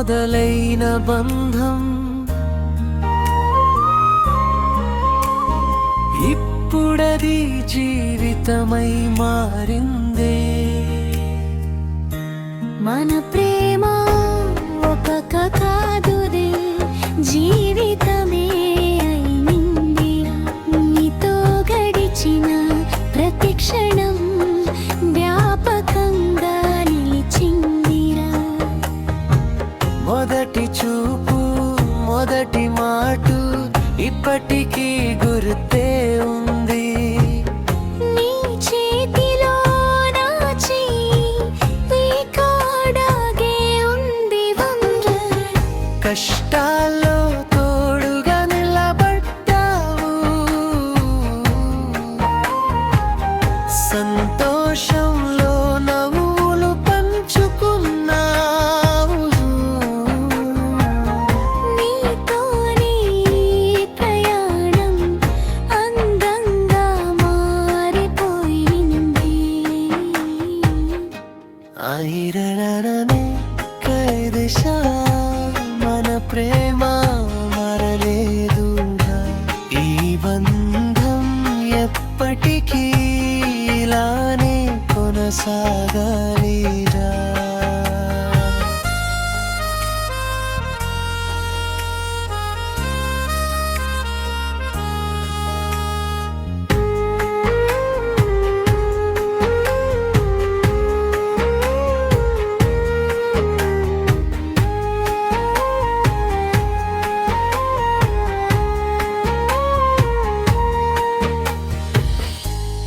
మొదలైన బంధం ఇప్పుడది జీవితమై మారిందే. మన ప్రేమ ఒక కథ కాదుదే, జీవితమే అయింది. నీతో గడిచిన ప్రతి క్షణం జ్ఞాపకంగా నిలిచిందిరా. మొదటి చూపు మొదటి మాటు ఇప్పటికీ గుర్తే ఉంది. నీ చేతిలో నా చెయ్యి రికార్డాగే ఉంది. కష్టాల్లో తోడుగా నిలబడ్డావు, సంతోషంలో నవ్వులు పంచుకున్నావు. నీతోనే ప్రయాణం అందంగా మారిపోయింది. ఆయిరరనే కైదశా మన ప్రేమ మరలేదుగా. ఈ బంధం ఎప్పటికీ ఇలానే కొనసాగాలిరా.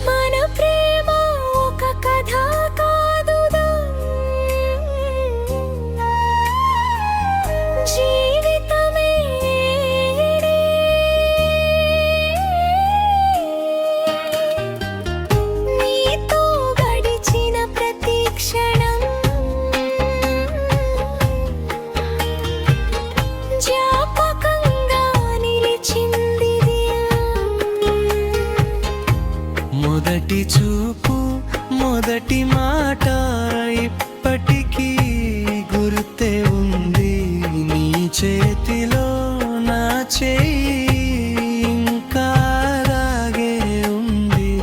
మన ప్రేమ ఒక కథ కాదుదా, జీవితమే. నీతో గడిచిన ప్రతి క్షణం జ్ఞాపకంగా నిలిచింది. మొదటి చూపు మొదటి మాట ఇప్పటికీ గుర్తే ఉంది. నీ చేతిలో నా చేయి ఇంకా అలాగే ఉంది.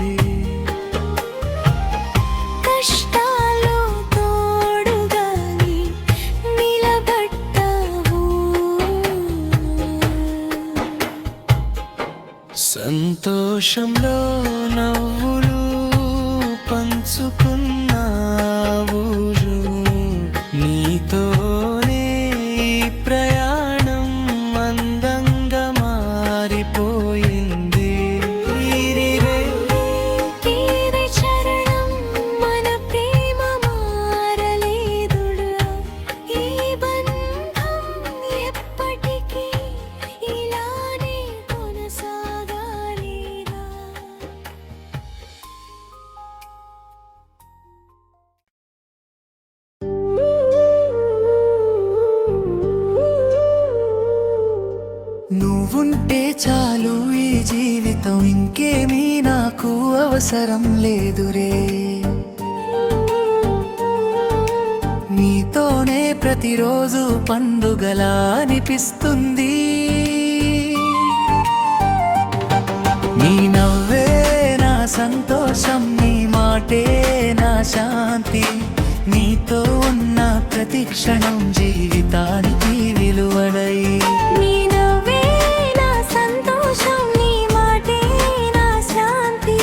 కష్టాల్లో తోడుగా నిలబడ్డావు, సంతోషంలో నవ్వులు పంచుకున్నావు. నీతోనే ఈ ప్రయాణం అందంగా మారిపోయింది. నీకేది చరణం మన ప్రేమ మారలేదురా. ఈ బంధం ఎప్పటికీ ఇలానే కొనసాగాలిరా. నువ్వుంటే చాలు ఈ జీవితం, ఇంకేమీ నాకు అవసరం లేదురే. నీతోనే ప్రతిరోజు పండుగలా అనిపిస్తుంది. నీ నవ్వే నా సంతోషం, నీ మాటే నా శాంతి. నీతో ఉన్న ప్రతి క్షణం జీవితానికి విలువడై. నీ నవ్వే నా సంతోషం, నీ మాటే నా శాంతి.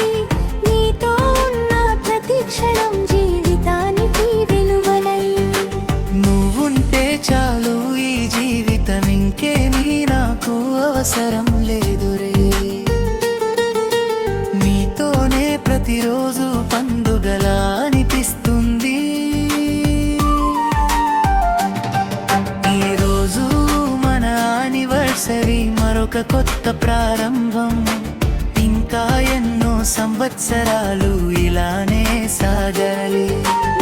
నీతో ఉన్న ప్రతి క్షణం జీవితానికి విలువలై. నువ్వుంటే చాలు ఈ జీవితం, ఇంకేమీ నాకు అవసరం లేదురే. నీతోనే ప్రతిరోజు పండుగలా అనిపిస్తుంది. ఈ రోజు మన యానివర్సరీ, మరొక కొత్త ప్రారంభం. ఇంకా ఎన్నో సంవత్సరాలు ఇలానే సాగాలి.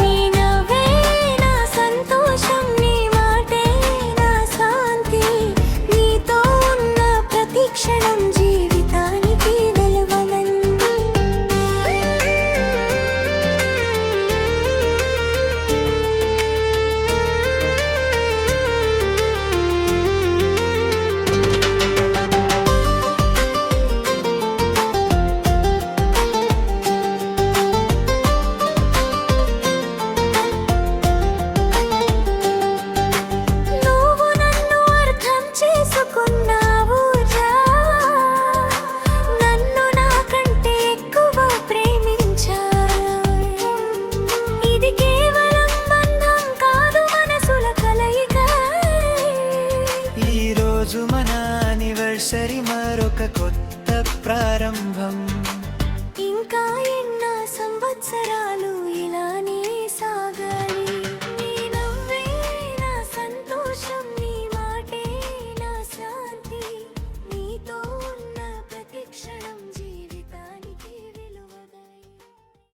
నీ నవ్వే నా సంతోషం, నీ మాటే నా శాంతి. నీతో ఉన్న ప్రతి క్షణం జీవితానికి విలువలంది. రోజు మన యానివర్సరీ మరొక కొత్త ప్రారంభం ఇంకా ఎన్నో సంవత్సరాలు